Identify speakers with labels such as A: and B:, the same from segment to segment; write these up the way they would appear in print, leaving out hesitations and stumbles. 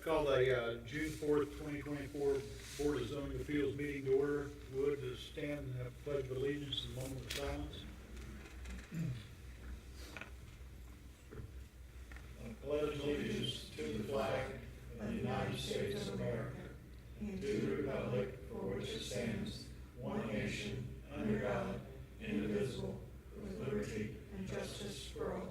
A: call the June 4th, 2024 Board of Zoning Appeals meeting to order. Would to stand and have pledge of allegiance in a moment of silence.
B: I pledge allegiance to the flag of the United States of America and to the republic for which it stands, one nation, under God, indivisible, with liberty and justice for all.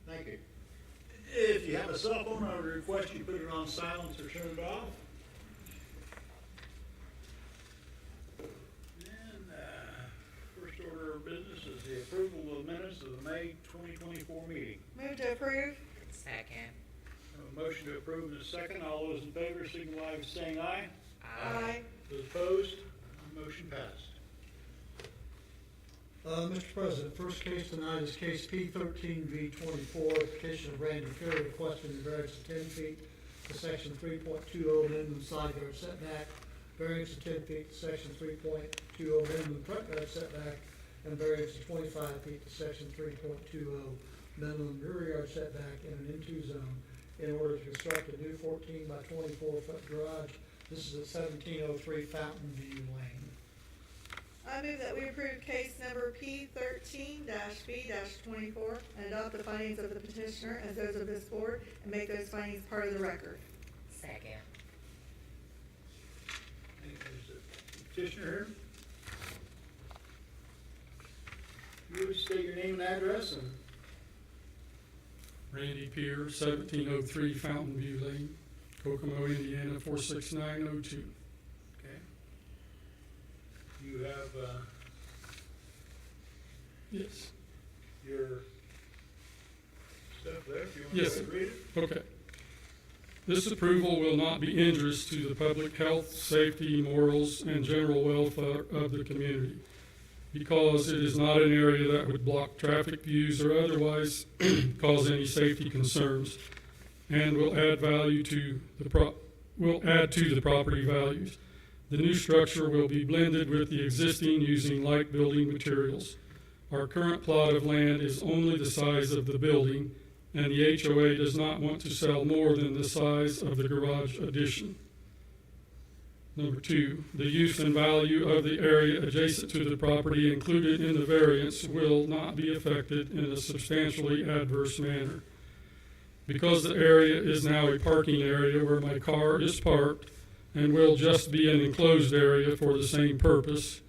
A: Thank you. If you have a cell phone, I would request you put it on silence or turn it off. And first order of business is the approval of minutes of the May 2024 meeting.
C: Move to approve.
D: Second.
A: A motion to approve in a second. All those in favor signify by saying aye.
C: Aye.
A: Those opposed, motion passed.
E: Mr. President, first case tonight is case P13V24, petition of Randy Perry requesting the variance of 10 feet to section 3.20 minimum side yard setback, variance of 10 feet to section 3.20 minimum front yard setback, and variance of 25 feet to section 3.20 minimum rear yard setback in an N2 zone in order to construct a new 14 by 24 foot garage. This is at 1703 Fountain View Lane.
C: I move that we approve case number P13-B-24 and adopt the findings of the petitioner as those of this board and make those findings part of the record.
D: Second.
A: Is the petitioner here? You would state your name and address and
F: Randy Peer, 1703 Fountain View Lane, Kokomo, Indiana, 46902.
A: okay. You have
F: Yes.
A: your stuff there, if you want
F: Yes,
A: to
F: sir.
A: read it.
F: Okay. This approval will not be injurious to the public health, safety, morals, and general welfare of the community because it is not an area that would block traffic views or otherwise cause any safety concerns and will add value to the property values. The new structure will be blended with the existing using like building materials. Our current plot of land is only the size of the building, and the HOA does not want to sell more than the size of the garage addition. Number 2, the use and value of the area adjacent to the property included in the variance will not be affected in a substantially adverse manner. Because the area is now a parking area where my car is parked and will just be an enclosed area for the same purpose,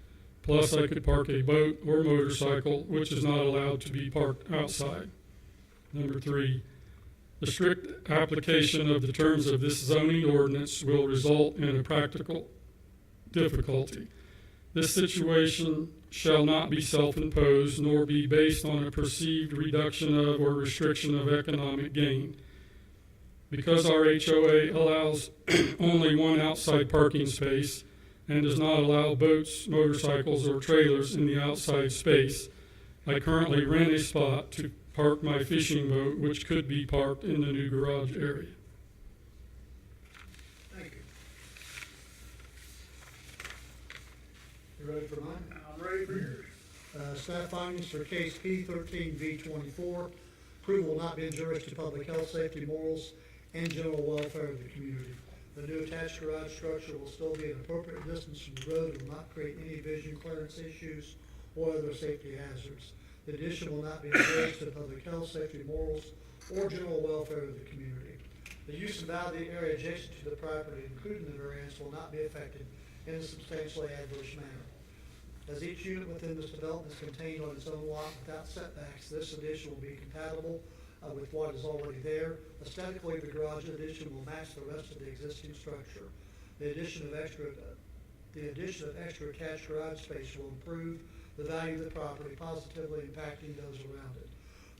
F: plus I could park a boat or motorcycle, which is not allowed to be parked outside. Number 3, the strict application of the terms of this zoning ordinance will result in a practical difficulty. This situation shall not be self-imposed nor be based on a perceived reduction of or restriction of economic gain. Because our HOA allows only one outside parking space and does not allow boats, motorcycles, or trailers in the outside space, I currently rent a spot to park my fishing boat, which could be parked in the new garage area.
A: Thank you.
E: You ready for mine?
A: I'm ready for yours.
E: Staff findings for case P13V24. Approval will not be injurious to public health, safety, morals, and general welfare of the community. The new attached garage structure will still be an appropriate distance from the road and will not create any vision clearance issues or other safety hazards. The addition will not be injurious to public health, safety, morals, or general welfare of the community. The use and value of the area adjacent to the property, including the variance, will not be affected in a substantially adverse manner. As each unit within this development is contained on its own lot without setbacks, this addition will be compatible with what is already there. Aesthetically, the garage addition will match the rest of the existing structure. The addition of extra attached garage space will improve the value of the property, positively impacting those around it.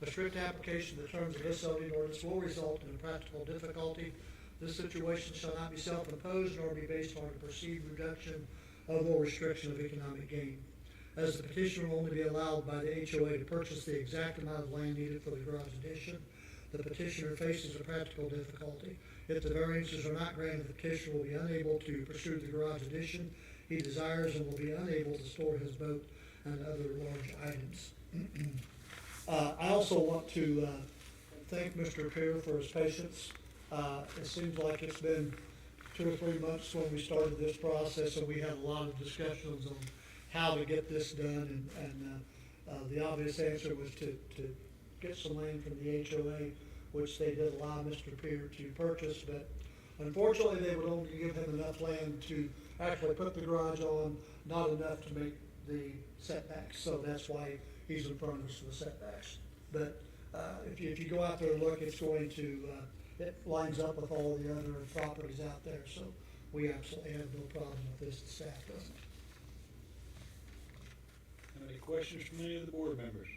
E: A strict application of the terms of this zoning ordinance will result in a practical difficulty. This situation shall not be self-imposed nor be based on a perceived reduction of or restriction of economic gain. As the petitioner will only be allowed by the HOA to purchase the exact amount of land needed for the garage addition, the petitioner faces a practical difficulty. If the variances are not granted, the petitioner will be unable to pursue the garage addition he desires and will be unable to store his boat and other large items. I also want to thank Mr. Peer for his patience. It seems like it's been 2 or 3 months when we started this process, and we had a lot of discussions on how to get this done, and the obvious answer was to get some land from the HOA, which they did allow Mr. Peer to purchase, but unfortunately, they would only give him enough land to actually put the garage on, not enough to make the setbacks, so that's why he's in front of us for the setbacks. But if you go out there and look, it's going to, it lines up with all the other properties out there, so we absolutely have no problem with this, the staff doesn't.
A: Any questions from any of the board members?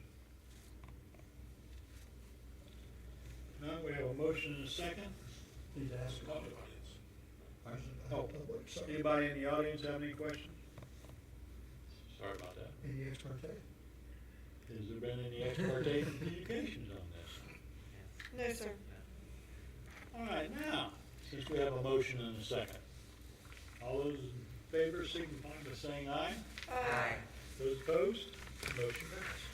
A: No, we have a motion and a second.
E: Need to ask.
A: Oh,
E: Public, sorry.
A: anybody in the audience have any questions?
B: Sorry about that.
E: Any ex parte?
A: Has there been any ex parte communications on this?
C: No, sir.
A: All right, now, since we have a motion and a second, all those in favor signify by saying aye.
C: Aye.
A: Those opposed, motion passed.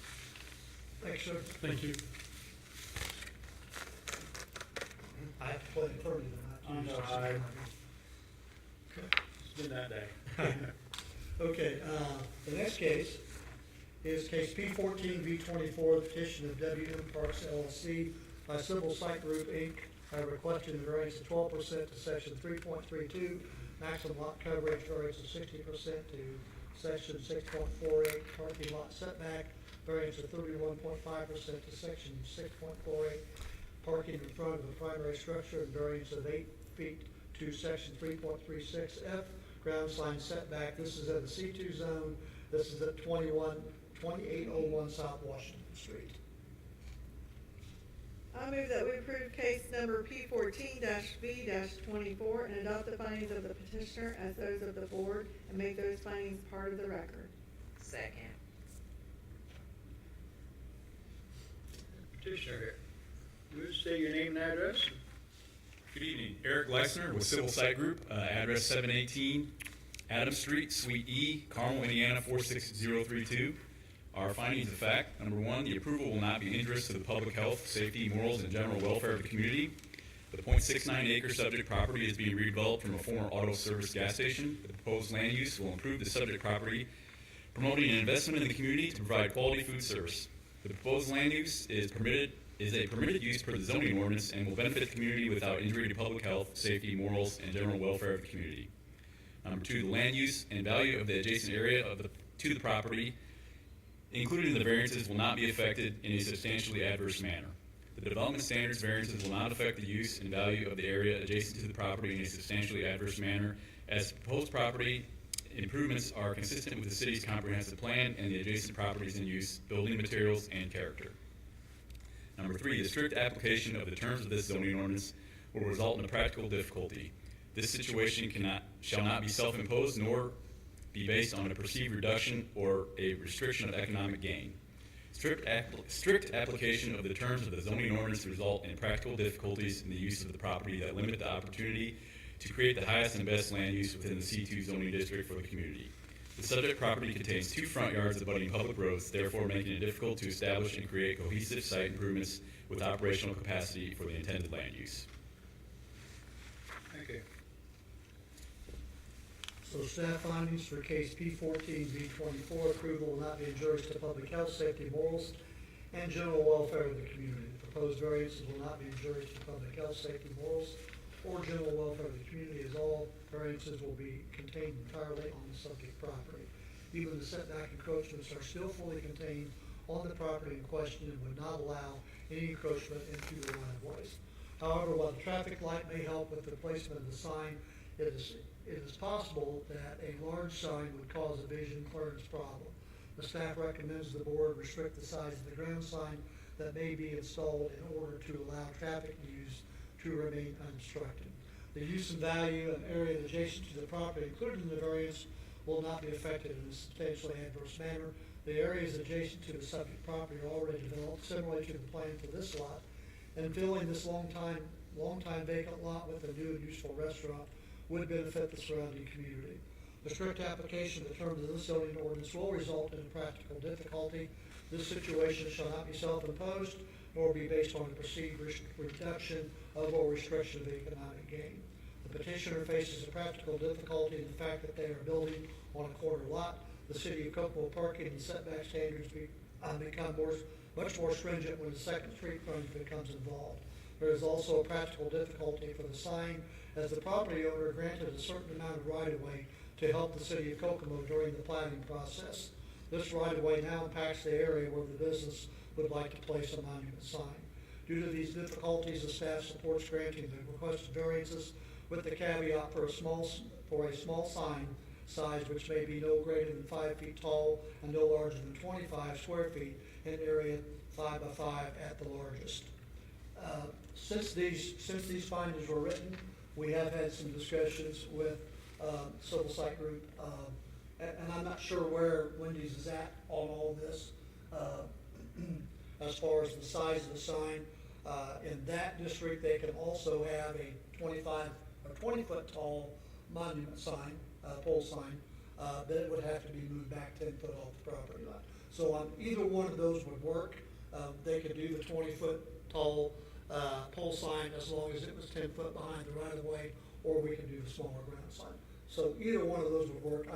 E: Thanks, sir.
F: Thank you.
E: I have to play the attorney tonight.
A: I know, It's been that day.
E: Okay, the next case is case P 14V24, petition of WM Parks LLC by Civil Site Group, Inc., requesting a variance of 12% to section 3.32, maximum lot coverage variance of 60% to section 6.48, parking lot setback, variance of 31.5% to section 6.48, parking in front of the primary structure, and variance of 8 feet to section 3.36F, ground sign setback. This is in the C2 zone. This is at 2801 South Washington Street.
C: I move that we approve case number P14-V-24 and adopt the findings of the petitioner as those of the board and make those findings part of the record.
D: Second.
A: Petitioner, would you say your name and address?
G: Good evening, Eric Leisner with Civil Site Group, address 718 Adams Street, Suite E, Carmel, Indiana 46032. Our findings of fact: number one, the approval will not be injurious to the public health, safety, morals, and general welfare of the community. The 0.69 acre subject property is being redeveloped from a former auto service gas station. The proposed land use will improve the subject property, promoting an investment in the community to provide quality food service. The proposed land use is a permitted use per the zoning ordinance and will benefit the community without injury to public health, safety, morals, and general welfare of the community. Number two, the land use and value of the adjacent area to the property, including the variances, will not be affected in a substantially adverse manner. The development standards variances will not affect the use and value of the area adjacent to the property in a substantially adverse manner, as proposed property improvements are consistent with the city's comprehensive plan and the adjacent properties in use, building materials, and character. Number three, the strict application of the terms of this zoning ordinance will result in a practical difficulty. This situation shall not be self-imposed nor be based on a perceived reduction or a restriction of economic gain. Strict application of the terms of the zoning ordinance result in practical difficulties in the use of the property that limit the opportunity to create the highest and best land use within the C2 zoning district for the community. The subject property contains 2 front yards abutting public roads, therefore making it difficult to establish and create cohesive site improvements with operational capacity for the intended land use.
A: Thank you.
E: So staff findings for case P14V24, approval will not be injurious to public health, safety, morals, and general welfare of the community. The proposed variances will not be injurious to public health, safety, morals, or general welfare of the community, as all variances will be contained entirely on the subject property. Even the setback encroachments are still fully contained on the property in question and would not allow any encroachment into the right-of-ways. However, while the traffic light may help with the placement of the sign, it is possible that a large sign would cause a vision clearance problem. The staff recommends the board restrict the size of the ground sign that may be installed in order to allow traffic use to remain unobstructed. The use and value and area adjacent to the property included in the variance will not be affected in a substantially adverse manner. The areas adjacent to the subject property are already developed similarly to the plan for this lot, and filling this long time vacant lot with a new and useful restaurant would benefit the surrounding community. The strict application of the terms of this zoning ordinance will result in practical difficulty. This situation shall not be self-imposed, nor be based on a perceived reduction of or restriction of economic gain. The petitioner faces a practical difficulty in the fact that they are building on a corner lot. The city of Kokomo parking and setback standards become much more stringent when the second street frontage becomes involved. There is also a practical difficulty for the sign, as the property owner granted a certain amount of right-of-way to help the city of Kokomo during the planning process. This right-of-way now impacts the area where the business would like to place a monument sign. Due to these difficulties, the staff supports granting the requested variances with the caveat for a small sign size which may be no greater than 5 feet tall and no larger than 25 square feet in area 5 by 5 at the largest. Since these findings were written, we have had some discussions with Civil Site Group, and I'm not sure where Wendy's is at on all this as far as the size of the sign. In that district, they can also have a 20-foot tall monument sign, pole sign, but it would have to be moved back 10 foot off the property line. So on either one of those would work. They could do the 20-foot tall pole sign as long as it was 10 foot behind the right of way, or we could do the smaller ground sign. So either one of those would work.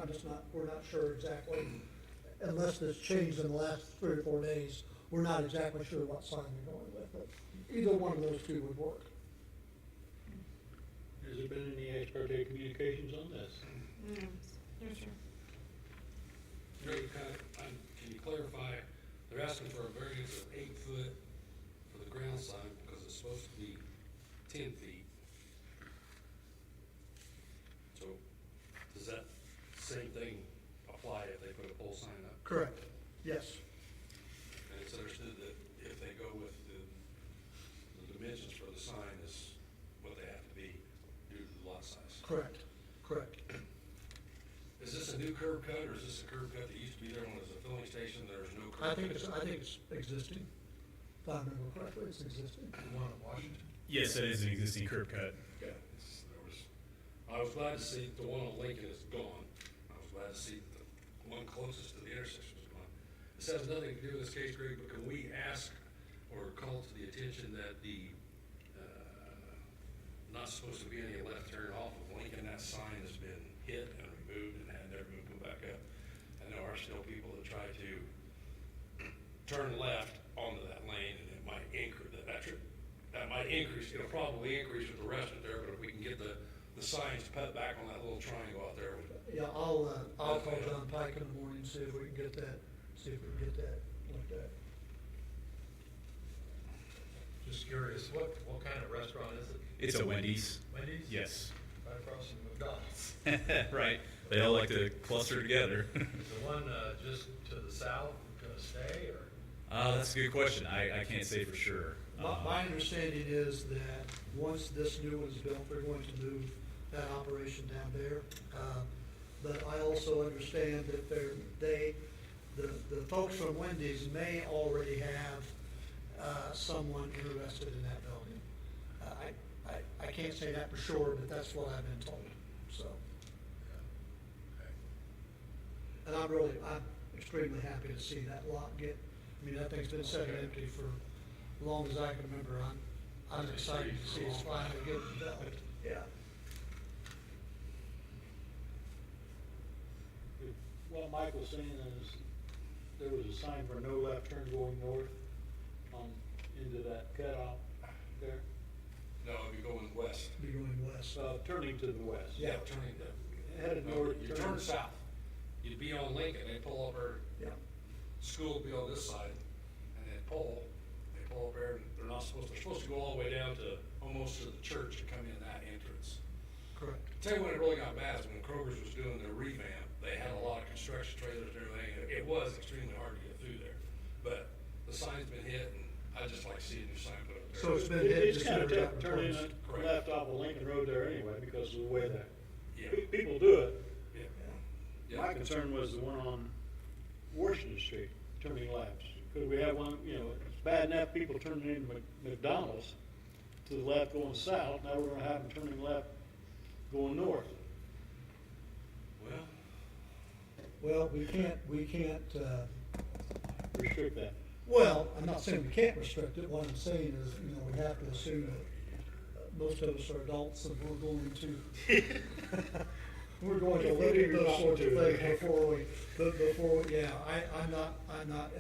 E: We're not sure exactly, unless this changed in the last 3 or 4 days, we're not exactly sure what sign we're going with, but either one of those two would work.
A: Has there been any ex parte communications on this?
C: No, sir.
D: Can you clarify, they're asking for a variance of 8 foot for the ground sign because it's supposed to be 10 feet. So does that same thing apply if they put a pole sign up?
E: Correct. Yes.
D: And it's understood that if they go with the dimensions for the sign is what they have to be due to the lot size.
E: Correct. Correct.
D: Is this a new curb cut or is this a curb cut that used to be there when it was a filling station? There's no curb
E: I
D: cut.
E: think it's existing. If I remember correctly, it's existing.
D: The one in Washington?
G: Yes, that is an existing curb cut.
D: Yeah. I was glad to see the one on Lincoln is gone. I was glad to see that the one closest to the intersection was gone. This has nothing to do with this case, Greg, but can we ask or call to the attention that the, not supposed to be any left turn off of Lincoln, that sign has been hit and removed and had never moved back up. And there are still people that try to turn left onto that lane, and it might increase, that might increase, it'll probably increase with the restaurant there, but if we can get the signs put back on that little triangle out there.
E: Yeah, I'll call John Pike in the morning and see if we can get that looked at.
H: Just curious, what kind of restaurant is it?
G: It's a Wendy's.
H: Wendy's?
G: Yes.
H: Right across from McDonald's.
G: Right. They all like to cluster together.
H: Is the one just to the south gonna stay, or?
G: That's a good question. I can't say for sure.
E: My understanding is that once this new one's built, they're going to move that operation down there. But I also understand that the folks from Wendy's may already have someone interested in that building. I can't say that for sure, but that's what I've been told, so. And I'm extremely happy to see that lot that thing's been sitting empty for as long as I can remember. I'm excited to see it's finally getting developed, yeah.
A: What Mike was saying is, there was a sign for no left turn going north into that cutoff there,
D: No, if you're going west.
E: Be going west.
A: turning to the west.
D: Yeah, turning to.
A: Headed
D: No,
A: north.
D: you turn south. You'd be on Lincoln, they pull up there,
E: Yeah,
D: school will be on this side, and they pull up there, and they're supposed to go all the way down to, almost to the church and come in that entrance.
E: correct.
D: Tell you when it really got bad is when Kroger's was doing their revamp, they had a lot of construction trailers and everything, it was extremely hard to get through there. But the sign's been hit, and I'd just like to see a new sign put up there.
E: So it's been hit,
A: It's
E: just
A: kind of
E: never
A: tough
E: got
A: turning
E: replaced.
D: Correct.
A: left off of Lincoln Road there anyway, because of the way that,
D: Yeah,
A: people do it.
D: yeah, yeah.
A: My concern was the one on Washington Street, turning left. Could we have one, bad enough people turning into McDonald's to the left going south, now we're gonna have them turning left going north.
D: Well,
E: Well, we can't,
A: Restrict that.
E: well, I'm not saying we can't restrict it. What I'm saying is, you know, we have to assume that most of us are adults and we're going to, we're going to look at those sorts of things before we, yeah, I'm not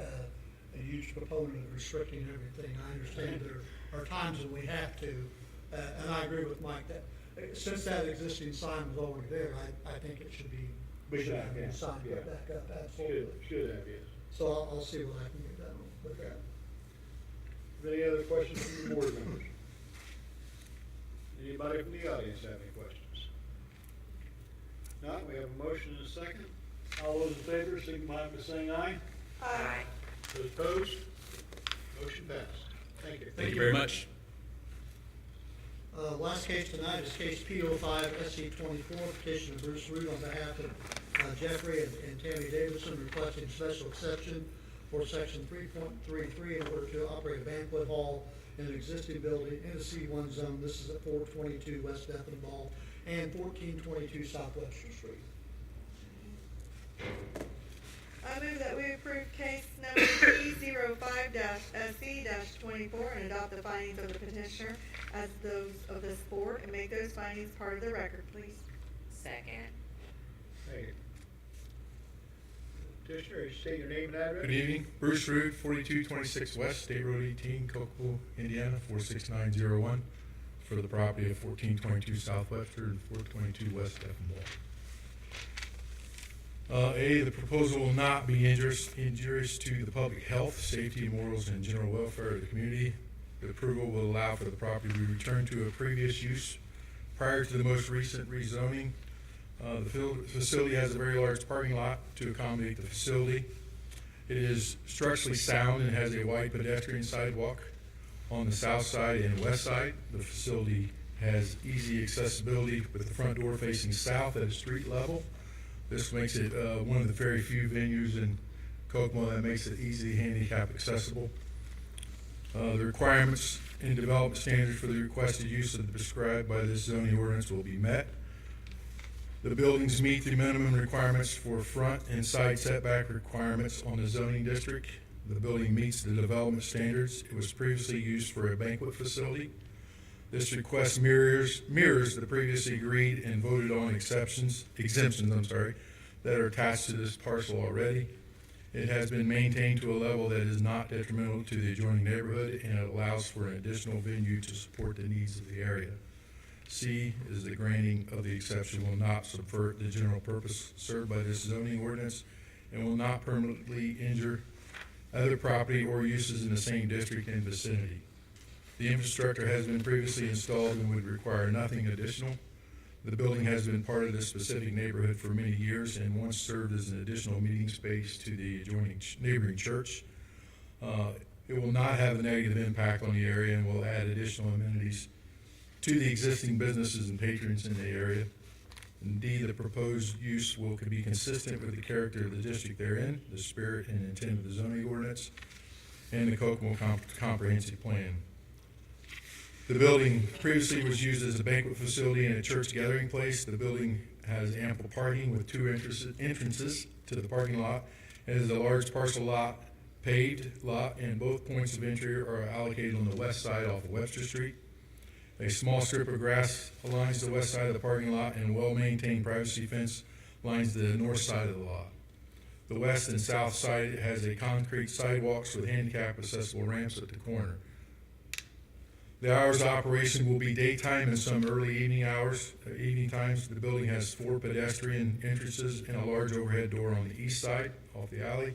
E: a huge proponent of restricting everything. I understand there are times when we have to, and I agree with Mike that since that existing sign was already there, I think it should be,
A: Big
E: should
A: back,
E: have
A: yeah.
E: the sign put
A: Yeah.
E: back up, absolutely.
A: Should have, yes.
E: So I'll see what I can get done with that.
A: Any other questions from the board members? Anybody from the audience have any questions? Not, we have a motion and a second. All those in favor, signify by saying aye.
C: Aye.
A: Those opposed? Motion passed. Thank you.
G: Thank you very much.
E: Last case tonight is case P05 SC24, petition of Bruce Root on behalf of Jeffrey and Tammy Davidson requesting special exception for section 3.33 in order to operate a banquet hall in an existing building in the C1 zone. This is at 422 West Ethanol and 1422 South Webster Street.
C: I move that we approve case number P05-SC-24 and adopt the findings of the petitioner as those of this board and make those findings part of the record, please.
I: Second.
A: Thank you. Petitioner, state your name and address.
B: Good evening, Bruce Root, 4226 West, State Road 18, Kokomo, Indiana, 46901, for the property of 1422 South Webster and 422 West Effenbach. A, the proposal will not be injurious to the public health, safety, morals, and general welfare of the community. The approval will allow for the property to be returned to a previous use prior to the most recent rezoning. The facility has a very large parking lot to accommodate the facility. It is structurally sound and has a wide pedestrian sidewalk on the south side and west side. The facility has easy accessibility with the front door facing south at a street level. This makes it one of the very few venues in Kokomo that makes it easily handicap accessible. The requirements and development standards for the requested use of the prescribed by this zoning ordinance will be met. The buildings meet the minimum requirements for front and side setback requirements on the zoning district. The building meets the development standards. It was previously used for a banquet facility. This request mirrors the previously agreed and voted on exemptions, that are attached to this parcel already. It has been maintained to a level that is not detrimental to the adjoining neighborhood, and it allows for an additional venue to support the needs of the area. C is the granting of the exception will not subvert the general purpose served by this zoning ordinance and will not permanently injure other property or uses in the same district and vicinity. The infrastructure has been previously installed and would require nothing additional. The building has been part of this specific neighborhood for many years and once served as an additional meeting space to the adjoining neighboring church. It will not have a negative impact on the area and will add additional amenities to the existing businesses and patrons in the area. And D, the proposed use will be consistent with the character of the district therein, the spirit and intent of the zoning ordinance, and the Kokomo Comprehensive Plan. The building previously was used as a banquet facility and a church gathering place. The building has ample parking with two entrances to the parking lot. It is a large parcel lot, paved lot, and both points of entry are allocated on the west side off of Webster Street. A small strip of grass lines the west side of the parking lot, and a well-maintained privacy fence lines the north side of the lot. The west and south side has a concrete sidewalks with handicap accessible ramps at the corner. The hours of operation will be daytime and some early evening times. The building has 4 pedestrian entrances and a large overhead door on the east side off the alley.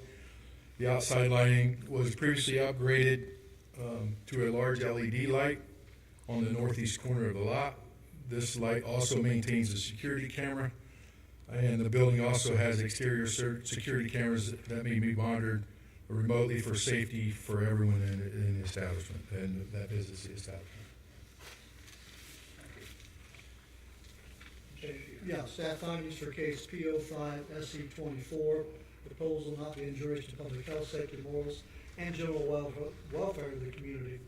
B: The outside lighting was previously upgraded to a large LED light on the northeast corner of the lot. This light also maintains a security camera, and the building also has exterior security cameras that may be monitored remotely for safety for everyone in the establishment and that visits the establishment.
E: Yeah, staff findings for case P05 SC24, proposal not be injurious to public health, safety, morals, and general welfare of the community,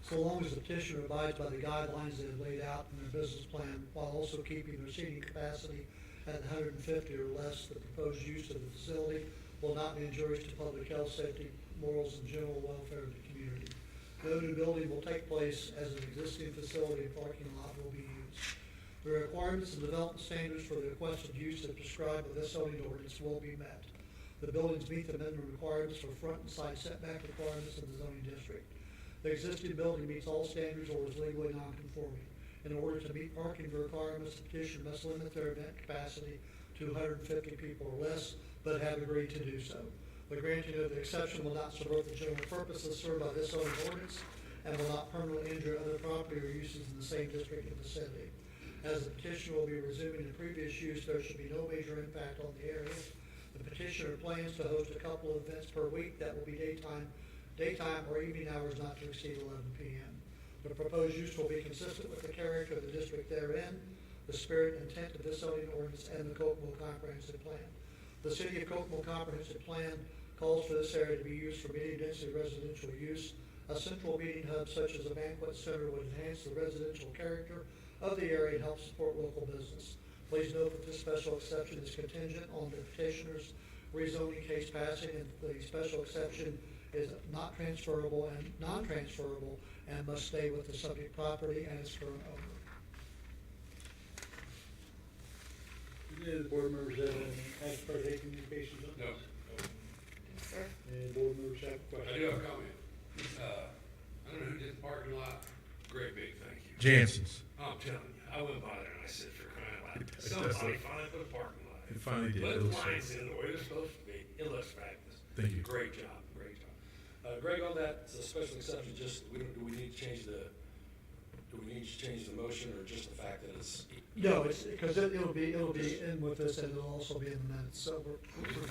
E: so long as the petitioner abides by the guidelines they have laid out in their business plan, while also keeping their seating capacity at 150 or less. The proposed use of the facility will not be injurious to public health, safety, morals, and general welfare of the community. No new building will take place as an existing facility and parking lot will be used. The requirements and development standards for the requested use as prescribed by this zoning ordinance will be met. The buildings meet the minimum requirements for front and side setback requirements of the zoning district. The existing building meets all standards or is legally non-conforming. In order to meet parking requirements, the petitioner must limit their event capacity to 150 people or less, but have agreed to do so. The granting of the exception will not subvert the general purposes served by this zoning ordinance and will not permanently injure other property or uses in the same district and vicinity. As the petitioner will be resuming the previous use, there should be no major impact on the area. The petitioner plans to host a couple of events per week that will be daytime or evening hours not to exceed 11 p.m. The proposed use will be consistent with the character of the district therein, the spirit and intent of this zoning ordinance, and the Kokomo Comprehensive Plan. The City of Kokomo Comprehensive Plan calls for this area to be used for medium density residential use. A central meeting hub such as a banquet center would enhance the residential character of the area and help support local business. Please note that this special exception is contingent on the petitioner's rezoning case passing, and the special exception is not transferable and non-transferable and must stay with the subject property and its current owner.
A: Do any of the board members have any ex parte communications on
D: No.
A: this?
C: Sir.
A: Any board members have
D: I
A: questions?
D: do have a comment. I don't know who did the parking lot. Great big thank you.
B: Jansen's.
D: I'm telling you, I went by there and I said, for crying out loud,
B: It does
D: somebody
B: look-
D: finally put a parking lot in.
B: It finally did.
D: Put
B: It
D: the
B: looks
D: lines
B: nice.
D: in the way they're supposed to be. It looks fabulous.
B: Thank you.
D: Great job, great job. Greg, on that special exception, just, do we need to change the motion or just the fact that it's?
E: No, it's, because it'll be in with this and it'll also be in the minutes, so we're good.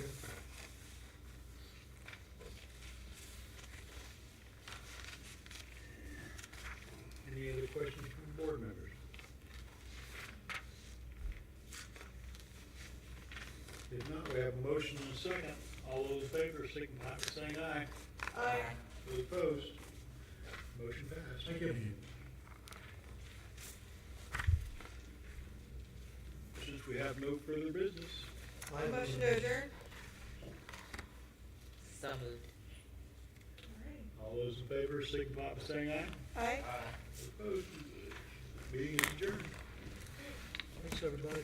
A: Any other questions from board members? If not, we have a motion and a second. All those in favor, signify by saying aye.
C: Aye.
A: Those opposed? Motion passed.
E: Thank you.
A: Since we have no further business,
C: Motion to adjourn?
I: So moved.
A: all those in favor, signify by saying aye.
C: Aye.
A: Those opposed? Meeting is adjourned.
E: Thanks, everybody.